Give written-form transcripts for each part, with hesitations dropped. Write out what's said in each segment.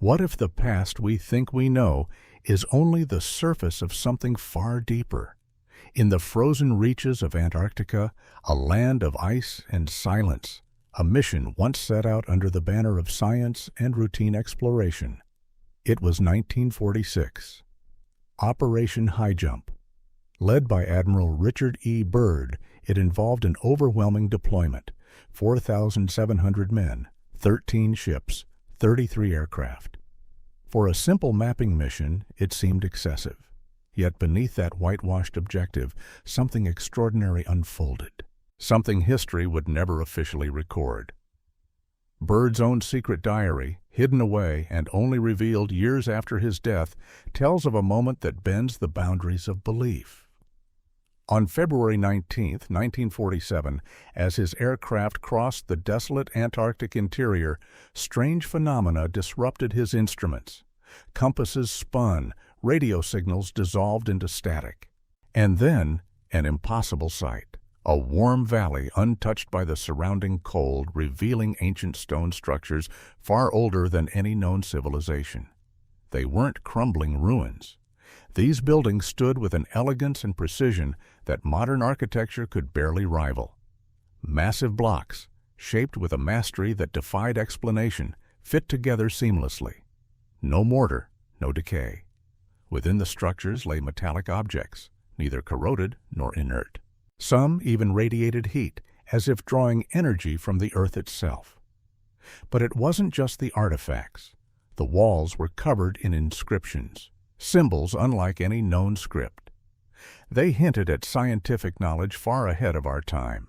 What if the past we think we know is only the surface of something far deeper? In the frozen reaches of Antarctica, a land of ice and silence, a mission once set out under the banner of science and routine exploration. It was 1946. Operation High Jump. Led by Admiral Richard E. Byrd, it involved an overwhelming deployment: 4,700 men, 13 ships, 33 aircraft. For a simple mapping mission, it seemed excessive. Yet beneath that whitewashed objective, something extraordinary unfolded, something history would never officially record. Byrd's own secret diary, hidden away and only revealed years after his death, tells of a moment that bends the boundaries of belief. On February 19, 1947, as his aircraft crossed the desolate Antarctic interior, strange phenomena disrupted his instruments. Compasses spun, radio signals dissolved into static. And then, an impossible sight. A warm valley untouched by the surrounding cold, revealing ancient stone structures far older than any known civilization. They weren't crumbling ruins. These buildings stood with an elegance and precision that modern architecture could barely rival. Massive blocks, shaped with a mastery that defied explanation, fit together seamlessly. No mortar, no decay. Within the structures lay metallic objects, neither corroded nor inert. Some even radiated heat, as if drawing energy from the earth itself. But it wasn't just the artifacts. The walls were covered in inscriptions, symbols unlike any known script. They hinted at scientific knowledge far ahead of our time.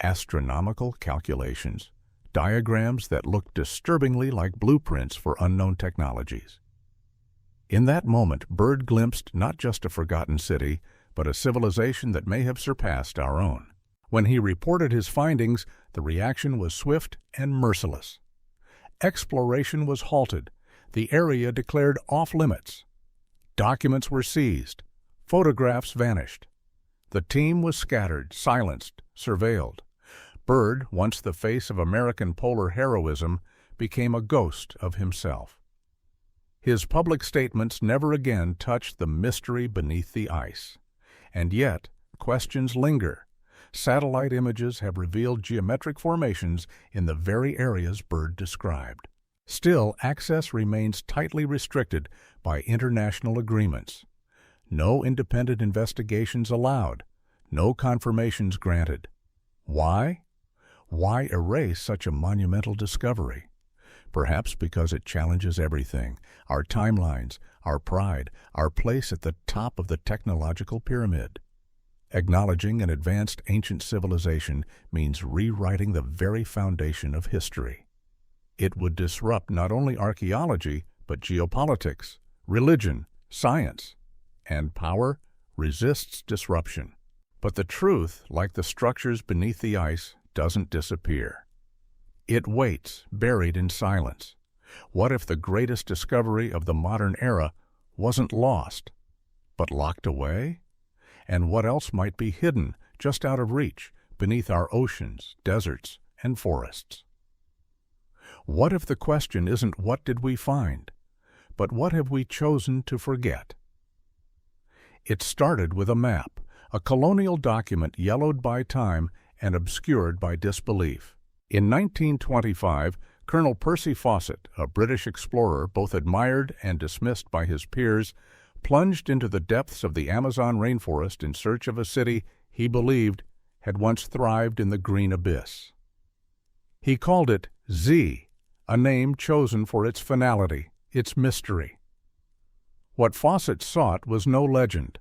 Astronomical calculations, diagrams that looked disturbingly like blueprints for unknown technologies. In that moment, Byrd glimpsed not just a forgotten city, but a civilization that may have surpassed our own. When he reported his findings, the reaction was swift and merciless. Exploration was halted, the area declared off-limits. Documents were seized, photographs vanished. The team was scattered, silenced, surveilled. Byrd, once the face of American polar heroism, became a ghost of himself. His public statements never again touched the mystery beneath the ice. And yet, questions linger. Satellite images have revealed geometric formations in the very areas Byrd described. Still, access remains tightly restricted by international agreements. No independent investigations allowed, no confirmations granted. Why? Why erase such a monumental discovery? Perhaps because it challenges everything: our timelines, our pride, our place at the top of the technological pyramid. Acknowledging an advanced ancient civilization means rewriting the very foundation of history. It would disrupt not only archaeology, but geopolitics, religion, science. And power resists disruption. But the truth, like the structures beneath the ice, doesn't disappear. It waits, buried in silence. What if the greatest discovery of the modern era wasn't lost, but locked away? And what else might be hidden, just out of reach, beneath our oceans, deserts, and forests? What if the question isn't what did we find, but what have we chosen to forget? It started with a map, a colonial document yellowed by time and obscured by disbelief. In 1925, Colonel Percy Fawcett, a British explorer both admired and dismissed by his peers, plunged into the depths of the Amazon rainforest in search of a city he believed had once thrived in the green abyss. He called it Z, a name chosen for its finality, its mystery. What Fawcett sought was no legend.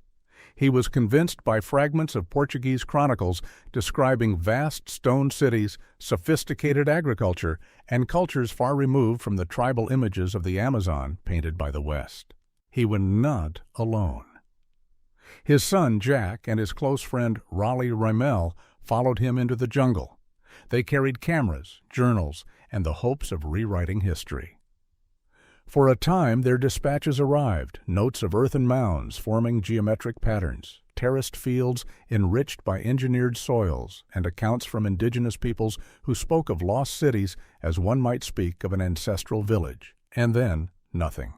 He was convinced by fragments of Portuguese chronicles describing vast stone cities, sophisticated agriculture, and cultures far removed from the tribal images of the Amazon painted by the West. He was not alone. His son, Jack, and his close friend, Raleigh Rimmel, followed him into the jungle. They carried cameras, journals, and the hopes of rewriting history. For a time, their dispatches arrived, notes of earthen mounds forming geometric patterns, terraced fields enriched by engineered soils, and accounts from indigenous peoples who spoke of lost cities as one might speak of an ancestral village. And then, Nothing.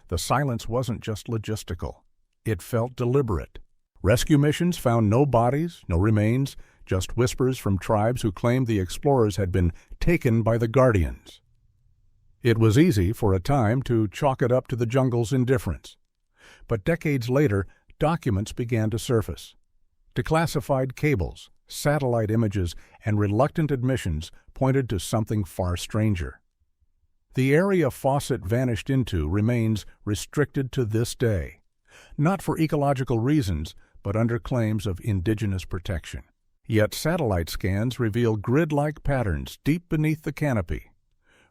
The silence wasn't just logistical. It felt deliberate. Rescue missions found no bodies, no remains, just whispers from tribes who claimed the explorers had been taken by the Guardians. It was easy, for a time, to chalk it up to the jungle's indifference. But decades later, documents began to surface. Declassified cables, satellite images, and reluctant admissions pointed to something far stranger. The area Fawcett vanished into remains restricted to this day, not for ecological reasons, but under claims of indigenous protection. Yet satellite scans reveal grid-like patterns deep beneath the canopy.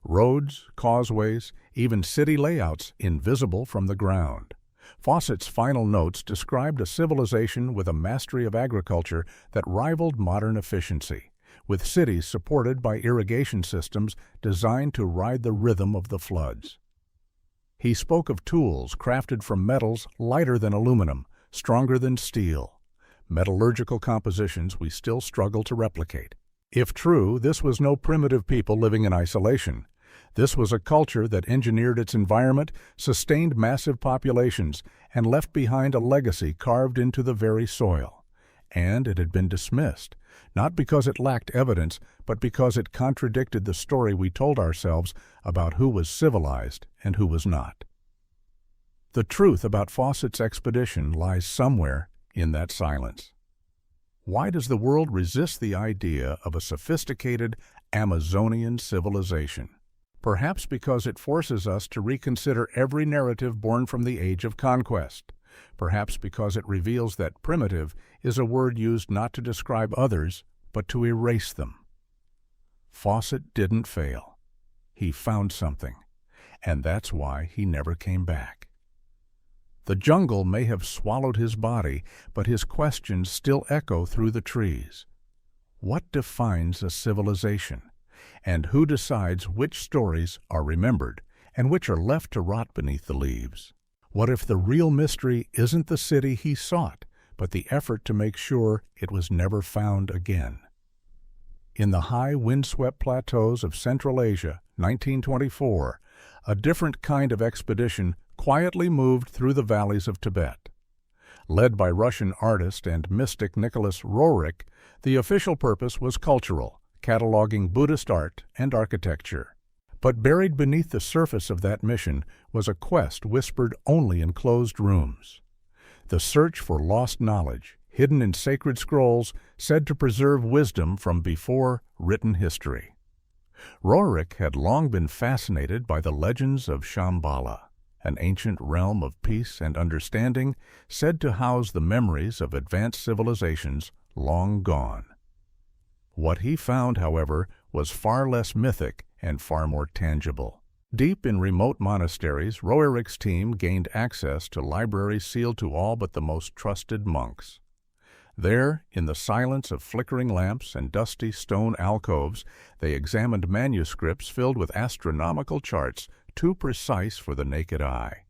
Roads, causeways, even city layouts invisible from the ground. Fawcett's final notes described a civilization with a mastery of agriculture that rivaled modern efficiency, with cities supported by irrigation systems designed to ride the rhythm of the floods. He spoke of tools crafted from metals lighter than aluminum, stronger than steel, metallurgical compositions we still struggle to replicate. If true, this was no primitive people living in isolation. This was a culture that engineered its environment, sustained massive populations, and left behind a legacy carved into the very soil. And it had been dismissed, not because it lacked evidence, but because it contradicted the story we told ourselves about who was civilized and who was not. The truth about Fawcett's expedition lies somewhere in that silence. Why does the world resist the idea of a sophisticated Amazonian civilization? Perhaps because it forces us to reconsider every narrative born from the age of conquest. Perhaps because it reveals that primitive is a word used not to describe others, but to erase them. Fawcett didn't fail. He found something, and that's why he never came back. The jungle may have swallowed his body, but his questions still echo through the trees. What defines a civilization? And who decides which stories are remembered and which are left to rot beneath the leaves? What if the real mystery isn't the city he sought, but the effort to make sure it was never found again? In the high windswept plateaus of Central Asia, 1924, a different kind of expedition quietly moved through the valleys of Tibet. Led by Russian artist and mystic Nicholas Roerich, the official purpose was cultural, cataloging Buddhist art and architecture. But buried beneath the surface of that mission was a quest whispered only in closed rooms. The search for lost knowledge, hidden in sacred scrolls said to preserve wisdom from before written history. Roerich had long been fascinated by the legends of Shambhala, an ancient realm of peace and understanding said to house the memories of advanced civilizations long gone. What he found, however, was far less mythic and far more tangible. Deep in remote monasteries, Roerich's team gained access to libraries sealed to all but the most trusted monks. There, in the silence of flickering lamps and dusty stone alcoves, they examined manuscripts filled with astronomical charts too precise for the naked eye.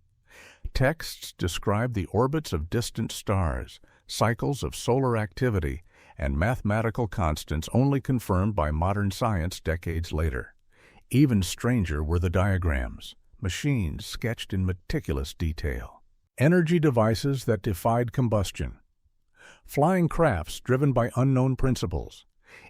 Texts described the orbits of distant stars, cycles of solar activity, and mathematical constants only confirmed by modern science decades later. Even stranger were the diagrams, machines sketched in meticulous detail. Energy devices that defied combustion. Flying crafts driven by unknown principles.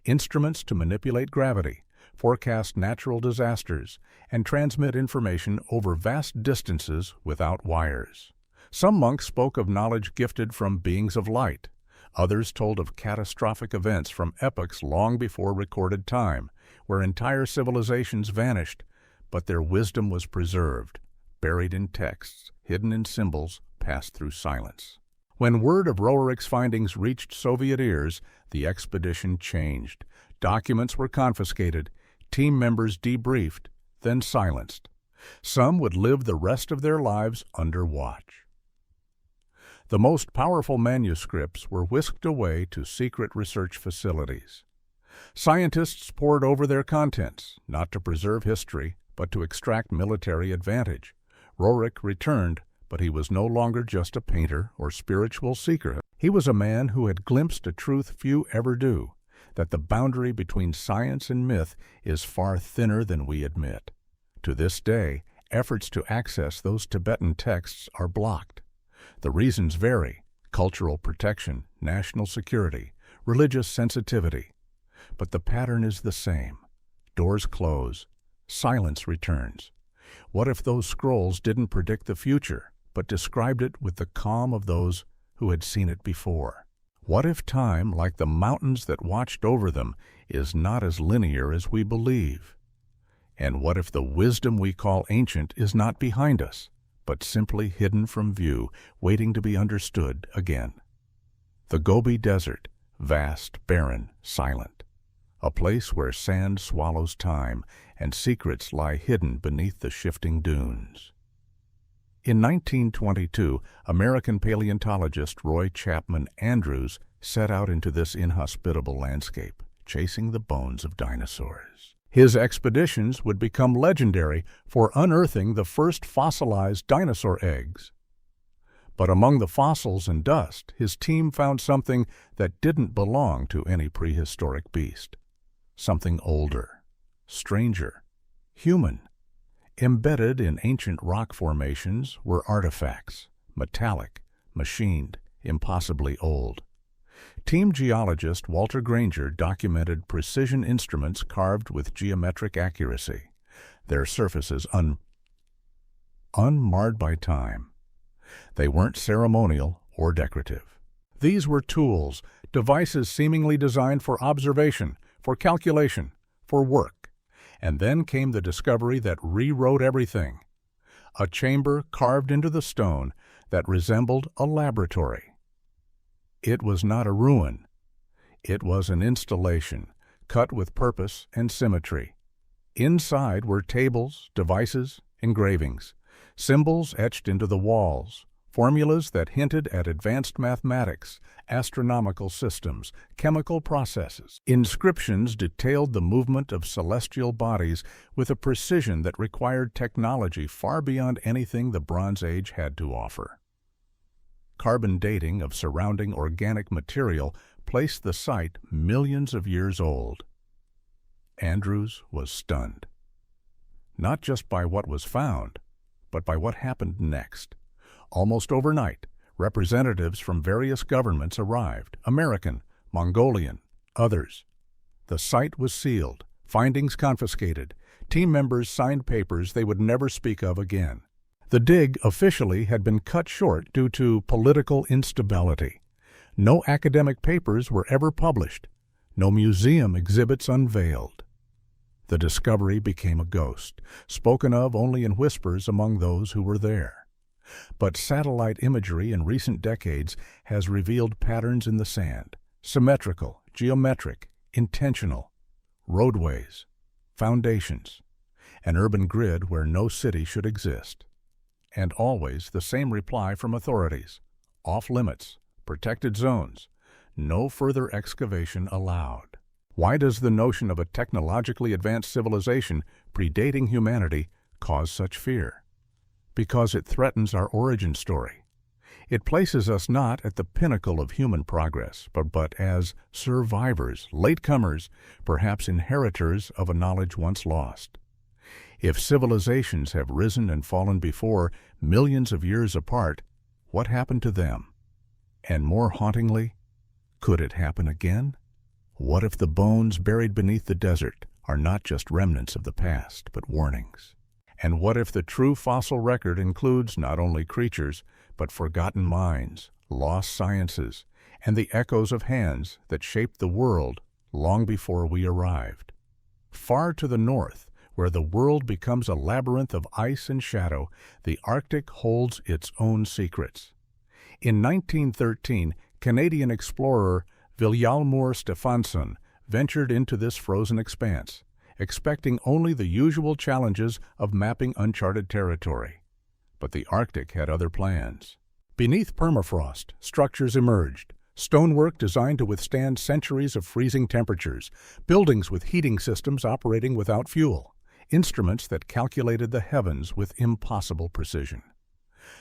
Instruments to manipulate gravity, forecast natural disasters, and transmit information over vast distances without wires. Some monks spoke of knowledge gifted from beings of light. Others told of catastrophic events from epochs long before recorded time, where entire civilizations vanished, but their wisdom was preserved, buried in texts, hidden in symbols, passed through silence. When word of Roerich's findings reached Soviet ears, the expedition changed. Documents were confiscated, team members debriefed, then silenced. Some would live the rest of their lives under watch. The most powerful manuscripts were whisked away to secret research facilities. Scientists pored over their contents, not to preserve history, but to extract military advantage. Roerich returned, but he was no longer just a painter or spiritual seeker. He was a man who had glimpsed a truth few ever do, that the boundary between science and myth is far thinner than we admit. To this day, efforts to access those Tibetan texts are blocked. The reasons vary: cultural protection, national security, religious sensitivity. But the pattern is the same. Doors close. Silence returns. What if those scrolls didn't predict the future, but described it with the calm of those who had seen it before? What if time, like the mountains that watched over them, is not as linear as we believe? And what if the wisdom we call ancient is not behind us, but simply hidden from view, waiting to be understood again? The Gobi Desert, vast, barren, silent. A place where sand swallows time and secrets lie hidden beneath the shifting dunes. In 1922, American paleontologist Roy Chapman Andrews set out into this inhospitable landscape, chasing the bones of dinosaurs. His expeditions would become legendary for unearthing the first fossilized dinosaur eggs. But among the fossils and dust, his team found something that didn't belong to any prehistoric beast. Something older, stranger, human. Embedded in ancient rock formations were artifacts, metallic, machined, impossibly old. Team geologist Walter Granger documented precision instruments carved with geometric accuracy, their surfaces unmarred by time. They weren't ceremonial or decorative. These were tools, devices seemingly designed for observation, for calculation, for work. And then came the discovery that rewrote everything. A chamber carved into the stone that resembled a laboratory. It was not a ruin. It was an installation, cut with purpose and symmetry. Inside were tables, devices, engravings, symbols etched into the walls, formulas that hinted at advanced mathematics, astronomical systems, chemical processes. Inscriptions detailed the movement of celestial bodies with a precision that required technology far beyond anything the Bronze Age had to offer. Carbon dating of surrounding organic material placed the site millions of years old. Andrews was stunned, not just by what was found, but by what happened next. Almost overnight, representatives from various governments arrived, American, Mongolian, others. The site was sealed, findings confiscated. Team members signed papers they would never speak of again. The dig officially had been cut short due to political instability. No academic papers were ever published. No museum exhibits unveiled. The discovery became a ghost, spoken of only in whispers among those who were there. But satellite imagery in recent decades has revealed patterns in the sand, symmetrical, geometric, intentional, roadways, foundations, an urban grid where no city should exist. And always the same reply from authorities: off limits, protected zones, no further excavation allowed. Why does the notion of a technologically advanced civilization predating humanity cause such fear? Because it threatens our origin story. It places us not at the pinnacle of human progress, but as survivors, latecomers, perhaps inheritors of a knowledge once lost. If civilizations have risen and fallen before, millions of years apart, what happened to them? And more hauntingly, could it happen again? What if the bones buried beneath the desert are not just remnants of the past, but warnings? And what if the true fossil record includes not only creatures, but forgotten minds, lost sciences, and the echoes of hands that shaped the world long before we arrived? Far to the north, where the world becomes a labyrinth of ice and shadow, the Arctic holds its own secrets. In 1913, Canadian explorer Vilhjalmur Stefansson ventured into this frozen expanse, expecting only the usual challenges of mapping uncharted territory. But the Arctic had other plans. Beneath permafrost, structures emerged, stonework designed to withstand centuries of freezing temperatures, buildings with heating systems operating without fuel, instruments that calculated the heavens with impossible precision.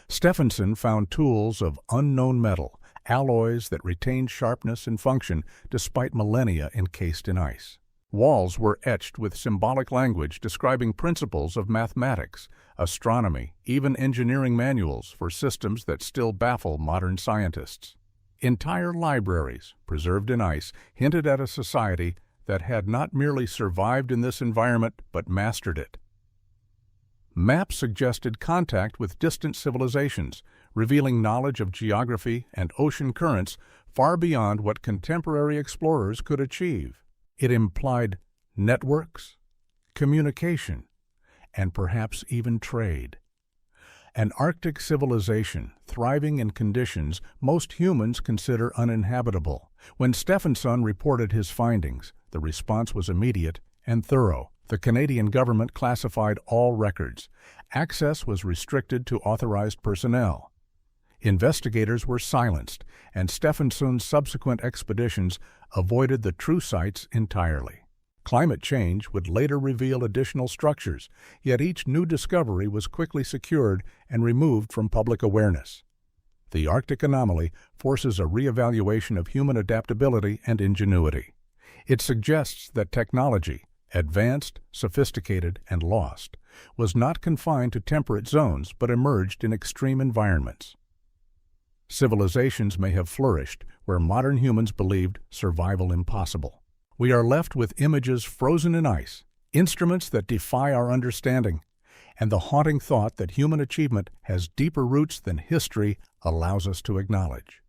Stefansson found tools of unknown metal, alloys that retained sharpness and function despite millennia encased in ice. Walls were etched with symbolic language describing principles of mathematics, astronomy, even engineering manuals for systems that still baffle modern scientists. Entire libraries, preserved in ice, hinted at a society that had not merely survived in this environment but mastered it. Maps suggested contact with distant civilizations, revealing knowledge of geography and ocean currents far beyond what contemporary explorers could achieve. It implied networks, communication, and perhaps even trade. An Arctic civilization thriving in conditions most humans consider uninhabitable. When Stephenson reported his findings, the response was immediate and thorough. The Canadian government classified all records. Access was restricted to authorized personnel. Investigators were silenced, and Stephenson's subsequent expeditions avoided the true sites entirely. Climate change would later reveal additional structures, yet each new discovery was quickly secured and removed from public awareness. The Arctic anomaly forces a reevaluation of human adaptability and ingenuity. It suggests that technology, advanced, sophisticated, and lost, was not confined to temperate zones but emerged in extreme environments. Civilizations may have flourished where modern humans believed survival impossible. We are left with images frozen in ice, instruments that defy our understanding, and the haunting thought that human achievement has deeper roots than history allows us to acknowledge.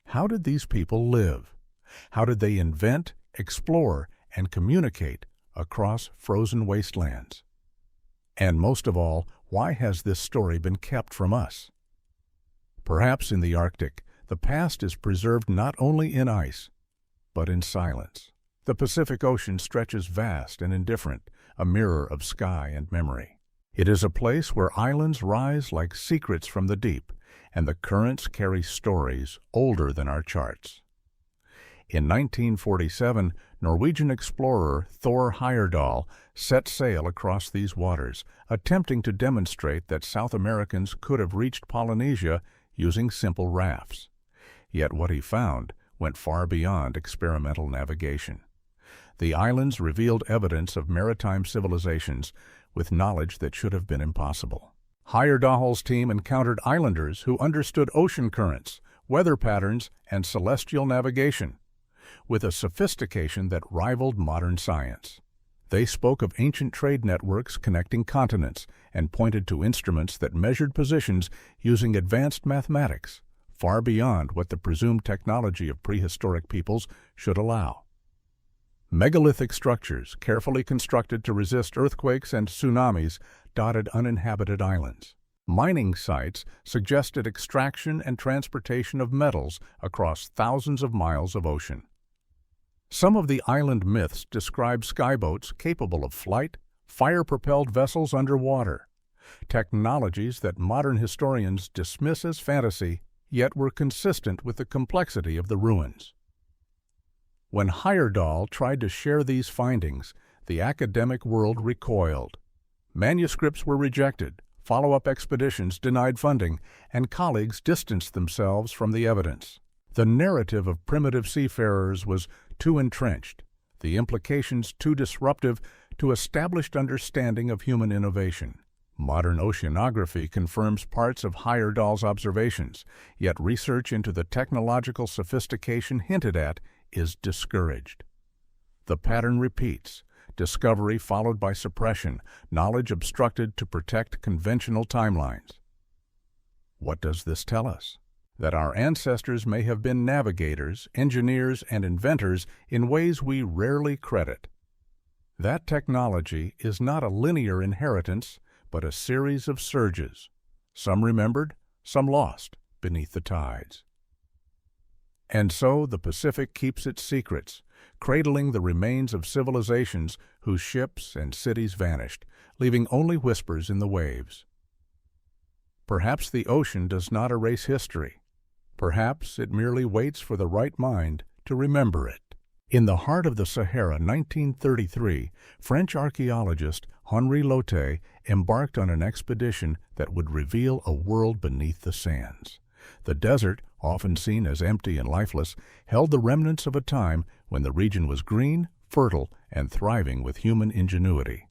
How did these people live? How did they invent, explore, and communicate across frozen wastelands? And most of all, why has this story been kept from us? Perhaps in the Arctic, the past is preserved not only in ice, but in silence. The Pacific Ocean stretches vast and indifferent, a mirror of sky and memory. It is a place where islands rise like secrets from the deep, and the currents carry stories older than our charts. In 1947, Norwegian explorer Thor Heyerdahl set sail across these waters, attempting to demonstrate that South Americans could have reached Polynesia using simple rafts. Yet what he found went far beyond experimental navigation. The islands revealed evidence of maritime civilizations with knowledge that should have been impossible. Heyerdahl's team encountered islanders who understood ocean currents, weather patterns, and celestial navigation, with a sophistication that rivaled modern science. They spoke of ancient trade networks connecting continents and pointed to instruments that measured positions using advanced mathematics, far beyond what the presumed technology of prehistoric peoples should allow. Megalithic structures, carefully constructed to resist earthquakes and tsunamis, dotted uninhabited islands. Mining sites suggested extraction and transportation of metals across thousands of miles of ocean. Some of the island myths describe skyboats capable of flight, fire-propelled vessels underwater, technologies that modern historians dismiss as fantasy, yet were consistent with the complexity of the ruins. When Heyerdahl tried to share these findings, the academic world recoiled. Manuscripts were rejected, follow-up expeditions denied funding, and colleagues distanced themselves from the evidence. The narrative of primitive seafarers was too entrenched, the implications too disruptive to established understanding of human innovation. Modern oceanography confirms parts of Heyerdahl's observations, yet research into the technological sophistication hinted at is discouraged. The pattern repeats: discovery followed by suppression, knowledge obstructed to protect conventional timelines. What does this tell us? That our ancestors may have been navigators, engineers, and inventors in ways we rarely credit. That technology is not a linear inheritance, but a series of surges, some remembered, some lost beneath the tides. And so the Pacific keeps its secrets, cradling the remains of civilizations whose ships and cities vanished, leaving only whispers in the waves. Perhaps the ocean does not erase history. Perhaps it merely waits for the right mind to remember it. In the heart of the Sahara, 1933, French archaeologist Henri Lotte embarked on an expedition that would reveal a world beneath the sands. The desert, often seen as empty and lifeless, held the remnants of a time when the region was green, fertile and thriving with human ingenuity.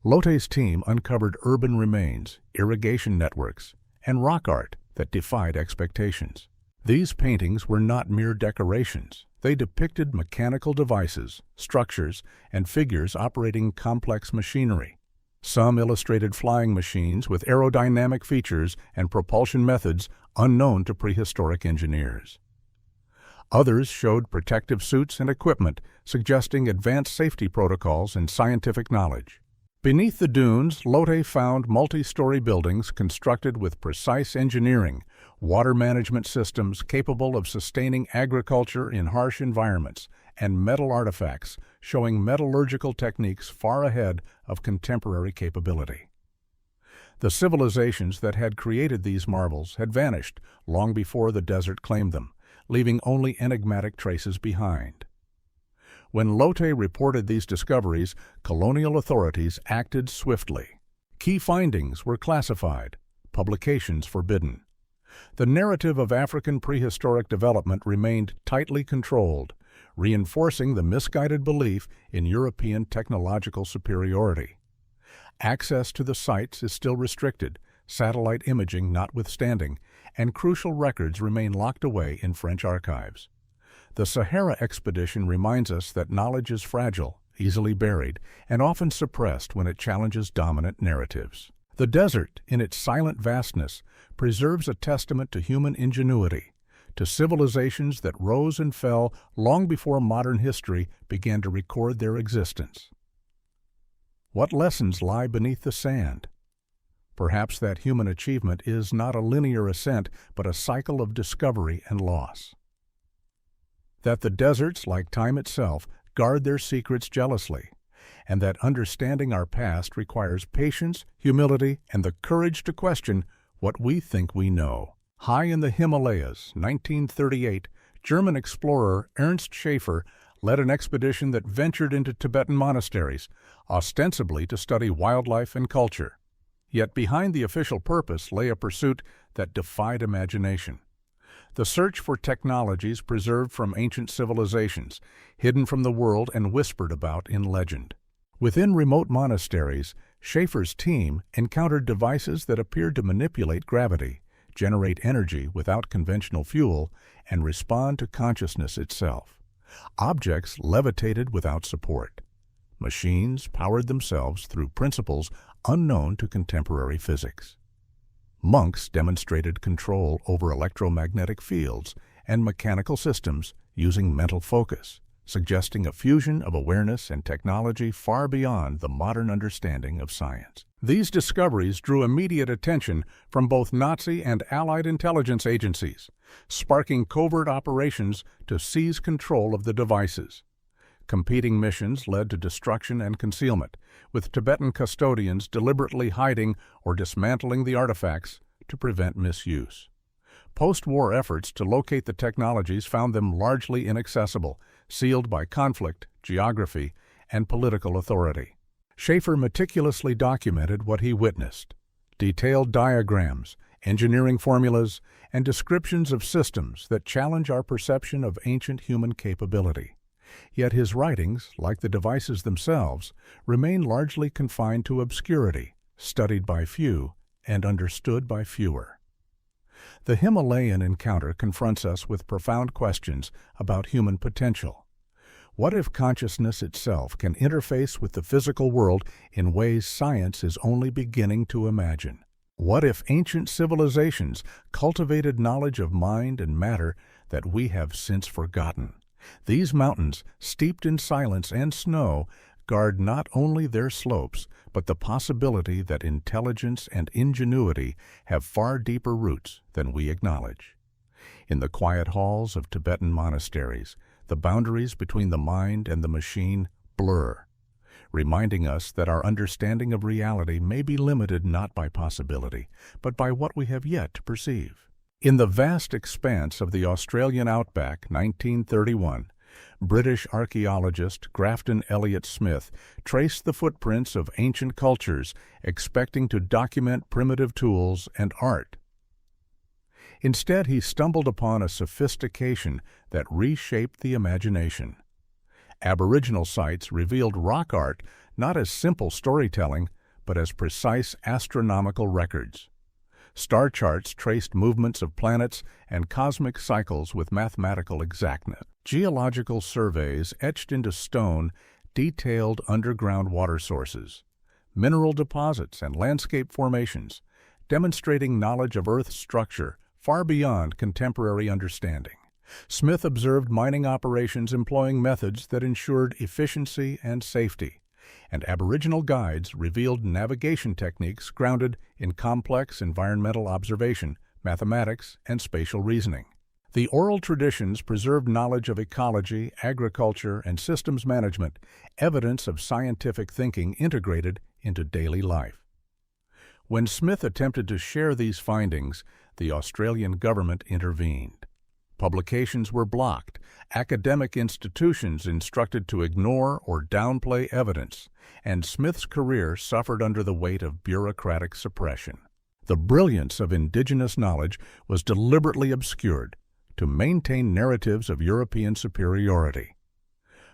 Lotte's team uncovered urban remains, irrigation networks, and rock art that defied expectations. These paintings were not mere decorations. They depicted mechanical devices, structures, and figures operating complex machinery. Some illustrated flying machines with aerodynamic features and propulsion methods unknown to prehistoric engineers. Others showed protective suits and equipment, suggesting advanced safety protocols and scientific knowledge. Beneath the dunes, Lotte found multi-story buildings constructed with precise engineering, water management systems capable of sustaining agriculture in harsh environments, and metal artifacts showing metallurgical techniques far ahead of contemporary capability. The civilizations that had created these marvels had vanished long before the desert claimed them, leaving only enigmatic traces behind. When Lotte reported these discoveries, colonial authorities acted swiftly. Key findings were classified, publications forbidden. The narrative of African prehistoric development remained tightly controlled, reinforcing the misguided belief in European technological superiority. Access to the sites is still restricted, satellite imaging notwithstanding, and crucial records remain locked away in French archives. The Sahara expedition reminds us that knowledge is fragile, easily buried, and often suppressed when it challenges dominant narratives. The desert, in its silent vastness, preserves a testament to human ingenuity, to civilizations that rose and fell long before modern history began to record their existence. What lessons lie beneath the sand? Perhaps that human achievement is not a linear ascent, but a cycle of discovery and loss. That the deserts, like time itself, guard their secrets jealously, and that understanding our past requires patience, humility, and the courage to question what we think we know. High in the Himalayas, 1938, German explorer Ernst Schaefer led an expedition that ventured into Tibetan monasteries, ostensibly to study wildlife and culture. Yet behind the official purpose lay a pursuit that defied imagination. The search for technologies preserved from ancient civilizations, hidden from the world and whispered about in legend. Within remote monasteries, Schaefer's team encountered devices that appeared to manipulate gravity, generate energy without conventional fuel, and respond to consciousness itself. Objects levitated without support. Machines powered themselves through principles unknown to contemporary physics. Monks demonstrated control over electromagnetic fields and mechanical systems using mental focus, suggesting a fusion of awareness and technology far beyond the modern understanding of science. These discoveries drew immediate attention from both Nazi and Allied intelligence agencies, sparking covert operations to seize control of the devices. Competing missions led to destruction and concealment, with Tibetan custodians deliberately hiding or dismantling the artifacts to prevent misuse. Post-war efforts to locate the technologies found them largely inaccessible, sealed by conflict, geography, and political authority. Schaefer meticulously documented what he witnessed. Detailed diagrams, engineering formulas, and descriptions of systems that challenge our perception of ancient human capability. Yet his writings, like the devices themselves, remain largely confined to obscurity, studied by few and understood by fewer. The Himalayan encounter confronts us with profound questions about human potential. What if consciousness itself can interface with the physical world in ways science is only beginning to imagine? What if ancient civilizations cultivated knowledge of mind and matter that we have since forgotten? These mountains, steeped in silence and snow, guard not only their slopes, but the possibility that intelligence and ingenuity have far deeper roots than we acknowledge. In the quiet halls of Tibetan monasteries, the boundaries between the mind and the machine blur, reminding us that our understanding of reality may be limited not by possibility, but by what we have yet to perceive. In the vast expanse of the Australian outback, 1931, British archaeologist Grafton Elliott Smith traced the footprints of ancient cultures, expecting to document primitive tools and art. Instead, he stumbled upon a sophistication that reshaped the imagination. Aboriginal sites revealed rock art not as simple storytelling, but as precise astronomical records. Star charts traced movements of planets and cosmic cycles with mathematical exactness. Geological surveys etched into stone detailed underground water sources, mineral deposits, and landscape formations, demonstrating knowledge of Earth's structure far beyond contemporary understanding. Smith observed mining operations employing methods that ensured efficiency and safety, and Aboriginal guides revealed navigation techniques grounded in complex environmental observation, mathematics, and spatial reasoning. The oral traditions preserved knowledge of ecology, agriculture, and systems management, evidence of scientific thinking integrated into daily life. When Smith attempted to share these findings, the Australian government intervened. Publications were blocked, academic institutions instructed to ignore or downplay evidence, and Smith's career suffered under the weight of bureaucratic suppression. The brilliance of indigenous knowledge was deliberately obscured to maintain narratives of European superiority.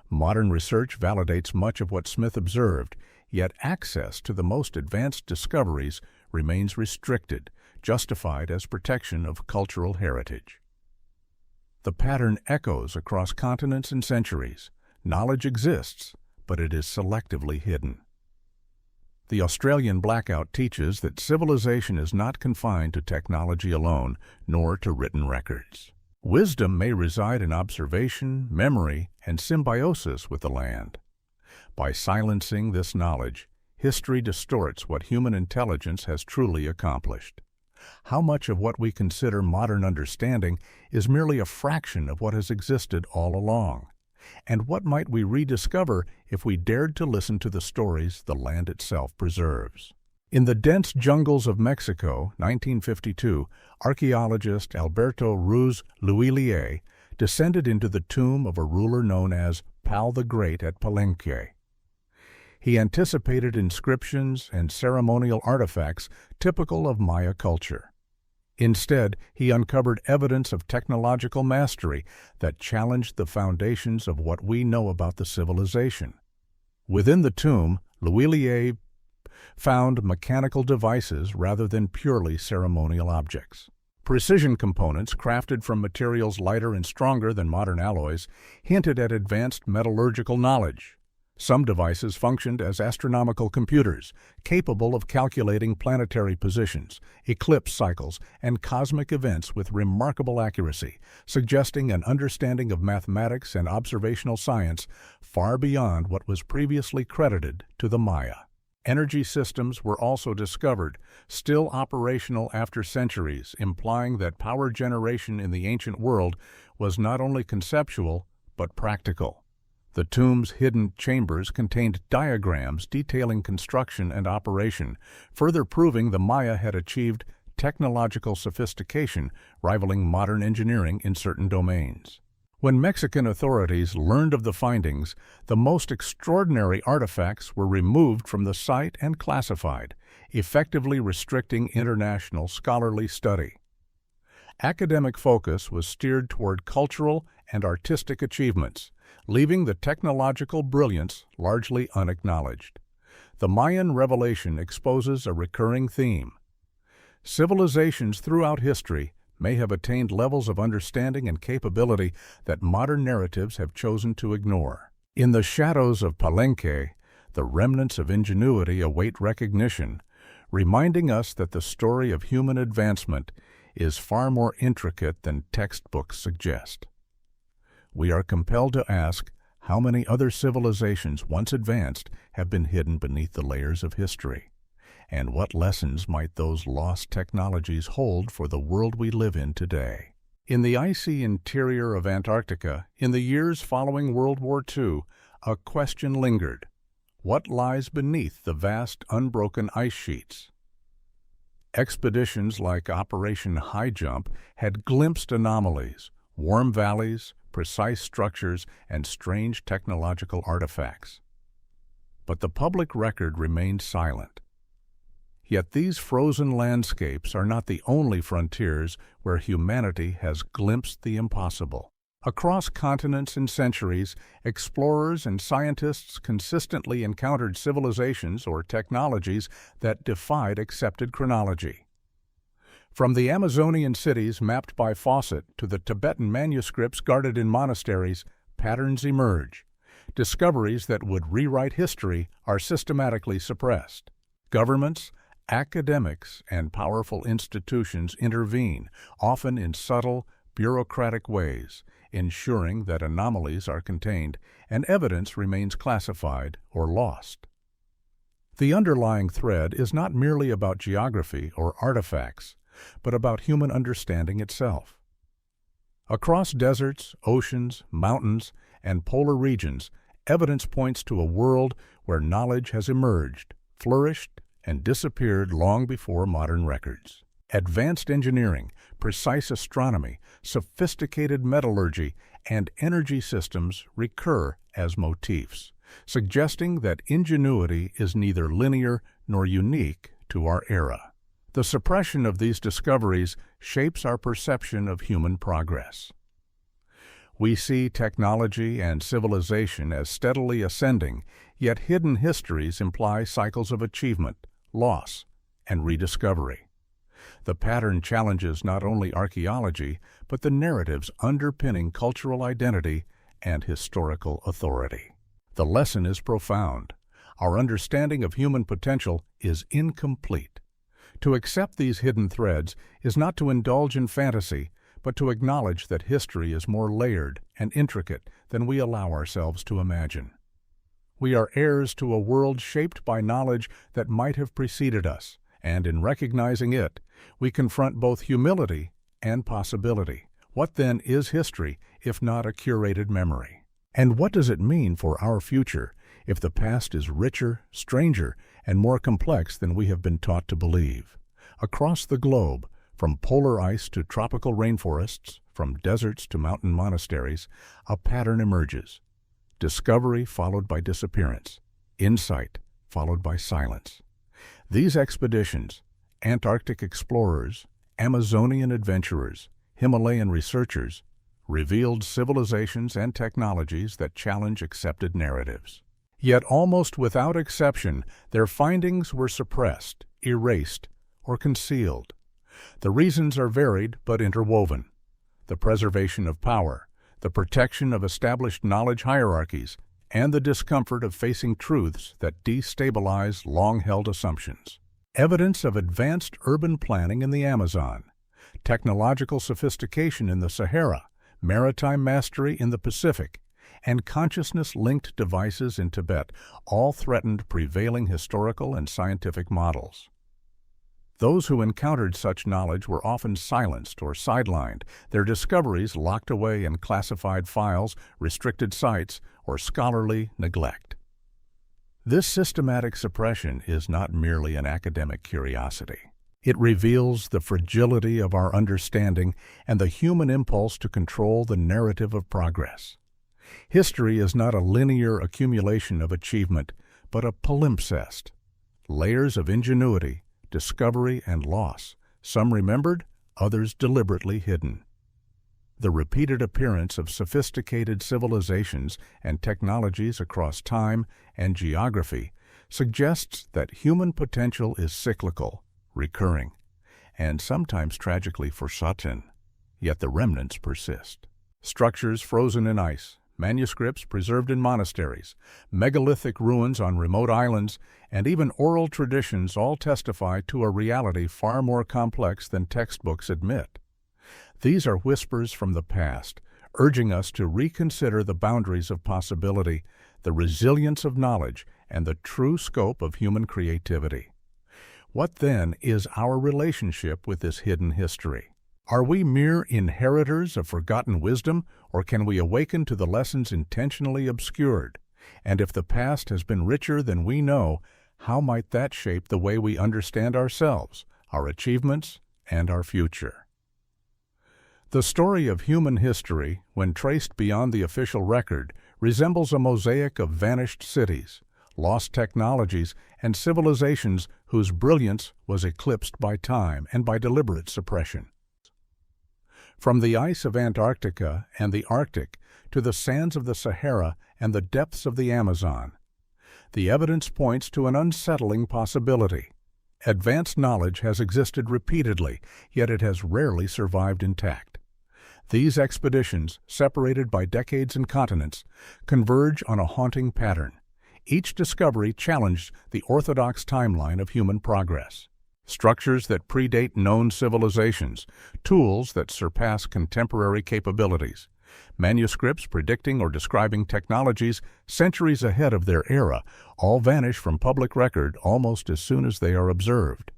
Modern research validates much of what Smith observed, yet access to the most advanced discoveries remains restricted, justified as protection of cultural heritage. The pattern echoes across continents and centuries. Knowledge exists, but it is selectively hidden. The Australian blackout teaches that civilization is not confined to technology alone, nor to written records. Wisdom may reside in observation, memory, and symbiosis with the land. By silencing this knowledge, history distorts what human intelligence has truly accomplished. How much of what we consider modern understanding is merely a fraction of what has existed all along? And what might we rediscover if we dared to listen to the stories the land itself preserves? In the dense jungles of Mexico, 1952, archaeologist Alberto Ruiz Luillier descended into the tomb of a ruler known as Pal the Great at Palenque. He anticipated inscriptions and ceremonial artifacts typical of Maya culture. Instead, he uncovered evidence of technological mastery that challenged the foundations of what we know about the civilization. Within the tomb, Luillier found mechanical devices rather than purely ceremonial objects. Precision components crafted from materials lighter and stronger than modern alloys hinted at advanced metallurgical knowledge. Some devices functioned as astronomical computers, capable of calculating planetary positions, eclipse cycles, and cosmic events with remarkable accuracy, suggesting an understanding of mathematics and observational science far beyond what was previously credited to the Maya. Energy systems were also discovered, still operational after centuries, implying that power generation in the ancient world was not only conceptual, but practical. The tomb's hidden chambers contained diagrams detailing construction and operation, further proving the Maya had achieved technological sophistication rivaling modern engineering in certain domains. When Mexican authorities learned of the findings, the most extraordinary artifacts were removed from the site and classified, effectively restricting international scholarly study. Academic focus was steered toward cultural and artistic achievements, leaving the technological brilliance largely unacknowledged. The Mayan revelation exposes a recurring theme. Civilizations throughout history may have attained levels of understanding and capability that modern narratives have chosen to ignore. In the shadows of Palenque, the remnants of ingenuity await recognition, reminding us that the story of human advancement is far more intricate than textbooks suggest. We are compelled to ask how many other civilizations once advanced have been hidden beneath the layers of history, and what lessons might those lost technologies hold for the world we live in today. In the icy interior of Antarctica, in the years following World War II, a question lingered. What lies beneath the vast, unbroken ice sheets? Expeditions like Operation High Jump had glimpsed anomalies, warm valleys, precise structures, and strange technological artifacts. But the public record remained silent. Yet these frozen landscapes are not the only frontiers where humanity has glimpsed the impossible. Across continents and centuries, explorers and scientists consistently encountered civilizations or technologies that defied accepted chronology. From the Amazonian cities mapped by Fawcett to the Tibetan manuscripts guarded in monasteries, patterns emerge. Discoveries that would rewrite history are systematically suppressed. Governments, academics, and powerful institutions intervene, often in subtle, bureaucratic ways, ensuring that anomalies are contained and evidence remains classified or lost. The underlying thread is not merely about geography or artifacts, but about human understanding itself. Across deserts, oceans, mountains, and polar regions, evidence points to a world where knowledge has emerged, flourished, and disappeared long before modern records. Advanced engineering, precise astronomy, sophisticated metallurgy, and energy systems recur as motifs, suggesting that ingenuity is neither linear nor unique to our era. The suppression of these discoveries shapes our perception of human progress. We see technology and civilization as steadily ascending, yet hidden histories imply cycles of achievement, loss, and rediscovery. The pattern challenges not only archaeology, but the narratives underpinning cultural identity and historical authority. The lesson is profound. Our understanding of human potential is incomplete. To accept these hidden threads is not to indulge in fantasy, but to acknowledge that history is more layered and intricate than we allow ourselves to imagine. We are heirs to a world shaped by knowledge that might have preceded us, and in recognizing it, we confront both humility and possibility. What then is history, if not a curated memory? And what does it mean for our future if the past is richer, stranger, and more complex than we have been taught to believe? Across the globe, from polar ice to tropical rainforests, from deserts to mountain monasteries, a pattern emerges. Discovery followed by disappearance, insight followed by silence. These expeditions, Antarctic explorers, Amazonian adventurers, Himalayan researchers, revealed civilizations and technologies that challenge accepted narratives. Yet almost without exception, their findings were suppressed, erased, or concealed. The reasons are varied but interwoven. The preservation of power, the protection of established knowledge hierarchies, and the discomfort of facing truths that destabilize long-held assumptions. Evidence of advanced urban planning in the Amazon, technological sophistication in the Sahara, maritime mastery in the Pacific, and consciousness-linked devices in Tibet all threatened prevailing historical and scientific models. Those who encountered such knowledge were often silenced or sidelined, their discoveries locked away in classified files, restricted sites, or scholarly neglect. This systematic suppression is not merely an academic curiosity. It reveals the fragility of our understanding and the human impulse to control the narrative of progress. History is not a linear accumulation of achievement, but a palimpsest. Layers of ingenuity, discovery, and loss, some remembered, others deliberately hidden. The repeated appearance of sophisticated civilizations and technologies across time and geography suggests that human potential is cyclical, recurring, and sometimes tragically forgotten, yet the remnants persist. Structures frozen in ice, manuscripts preserved in monasteries, megalithic ruins on remote islands, and even oral traditions all testify to a reality far more complex than textbooks admit. These are whispers from the past, urging us to reconsider the boundaries of possibility, the resilience of knowledge, and the true scope of human creativity. What then is our relationship with this hidden history? Are we mere inheritors of forgotten wisdom, or can we awaken to the lessons intentionally obscured? And if the past has been richer than we know, how might that shape the way we understand ourselves, our achievements, and our future? The story of human history, when traced beyond the official record, resembles a mosaic of vanished cities, lost technologies, and civilizations whose brilliance was eclipsed by time and by deliberate suppression. From the ice of Antarctica and the Arctic to the sands of the Sahara and the depths of the Amazon, the evidence points to an unsettling possibility. Advanced knowledge has existed repeatedly, yet it has rarely survived intact. These expeditions, separated by decades and continents, converge on a haunting pattern. Each discovery challenged the orthodox timeline of human progress. Structures that predate known civilizations, tools that surpass contemporary capabilities, manuscripts predicting or describing technologies centuries ahead of their era, all vanish from public record almost as soon as they are observed.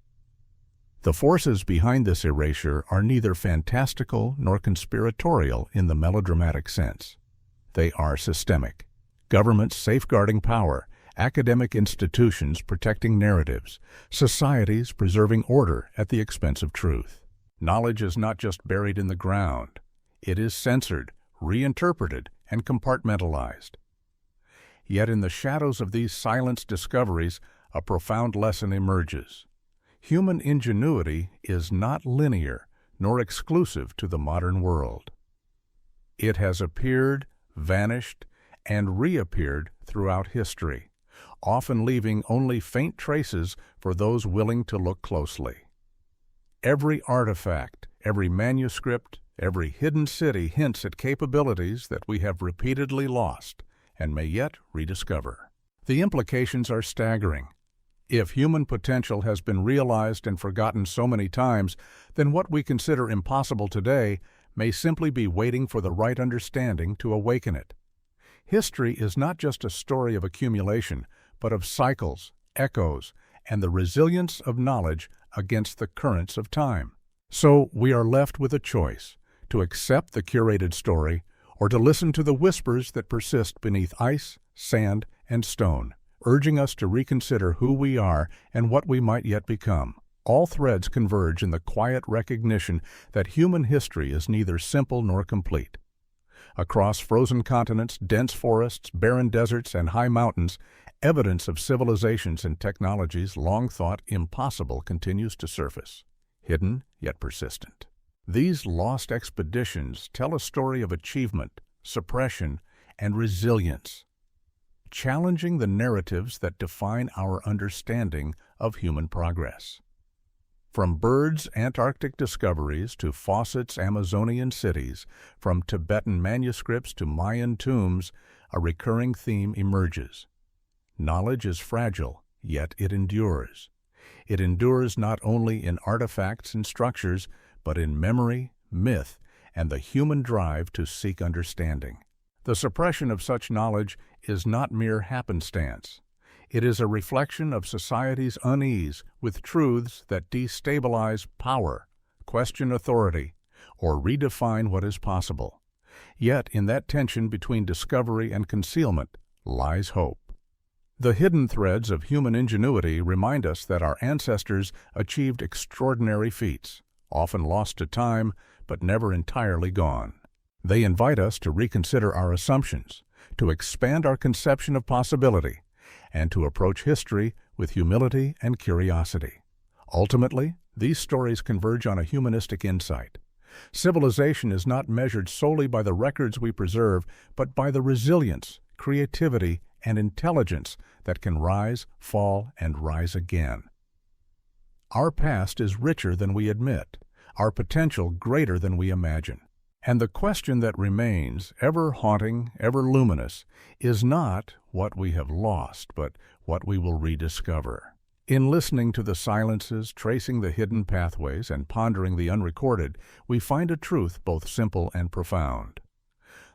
The forces behind this erasure are neither fantastical nor conspiratorial in the melodramatic sense. They are systemic. Governments safeguarding power, academic institutions protecting narratives, societies preserving order at the expense of truth. Knowledge is not just buried in the ground. It is censored, reinterpreted, and compartmentalized. Yet in the shadows of these silenced discoveries, a profound lesson emerges. Human ingenuity is not linear nor exclusive to the modern world. It has appeared, vanished, and reappeared throughout history, often leaving only faint traces for those willing to look closely. Every artifact, every manuscript, every hidden city hints at capabilities that we have repeatedly lost and may yet rediscover. The implications are staggering. If human potential has been realized and forgotten so many times, then what we consider impossible today may simply be waiting for the right understanding to awaken it. History is not just a story of accumulation, but of cycles, echoes, and the resilience of knowledge against the currents of time. So we are left with a choice: to accept the curated story or to listen to the whispers that persist beneath ice, sand, and stone, urging us to reconsider who we are and what we might yet become. All threads converge in the quiet recognition that human history is neither simple nor complete. Across frozen continents, dense forests, barren deserts, and high mountains, evidence of civilizations and technologies long thought impossible continues to surface, hidden yet persistent. These lost expeditions tell a story of achievement, suppression, and resilience, challenging the narratives that define our understanding of human progress. From birds' Antarctic discoveries to Fawcett's Amazonian cities, from Tibetan manuscripts to Mayan tombs, a recurring theme emerges. Knowledge is fragile, yet it endures. It endures not only in artifacts and structures, but in memory, myth, and the human drive to seek understanding. The suppression of such knowledge is not mere happenstance. It is a reflection of society's unease with truths that destabilize power, question authority, or redefine what is possible. Yet in that tension between discovery and concealment lies hope. The hidden threads of human ingenuity remind us that our ancestors achieved extraordinary feats, often lost to time, but never entirely gone. They invite us to reconsider our assumptions, to expand our conception of possibility, and to approach history with humility and curiosity. Ultimately, these stories converge on a humanistic insight. Civilization is not measured solely by the records we preserve, but by the resilience, creativity, and intelligence that can rise, fall, and rise again. Our past is richer than we admit, our potential greater than we imagine. And the question that remains, ever haunting, ever luminous, is not what we have lost, but what we will rediscover. In listening to the silences, tracing the hidden pathways, and pondering the unrecorded, we find a truth both simple and profound.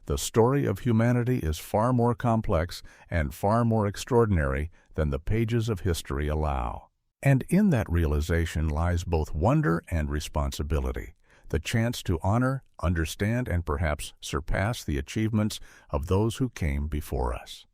The story of humanity is far more complex and far more extraordinary than the pages of history allow. And in that realization lies both wonder and responsibility, the chance to honor, understand, and perhaps surpass the achievements of those who came before us.